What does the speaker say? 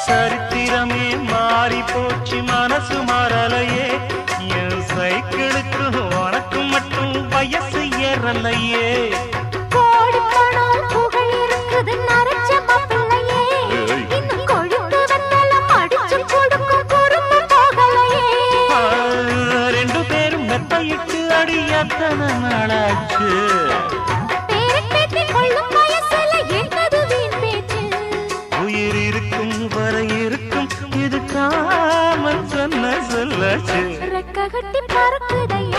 சரித்திரமே மாறி போச்சு மனசு மாறலையே என் சைக்கிளுக்கு உனக்கு மட்டும் வயசு ஏறலையே கோடி பணம் புகழ் இருக்குது நரைச்ச மாப்பிள்ளையே இன்னும் கொழுப்பு வெத்தலம் அடிச்சு கொடுக்கும் குறும்பு போகலையே ரெண்டு பேரும் மெத்தையிட்டு அடி எத்தனை நாளாச்சு பேரப்பேத்தி கொள்ளும் வயசுல என்னது வீண் பேச்சு உயிர் இருக்கும் வரை இருக்கும் இது காமன் சொன்ன சொல்லாச்சு ரெக்க கட்டி பறக்குதையா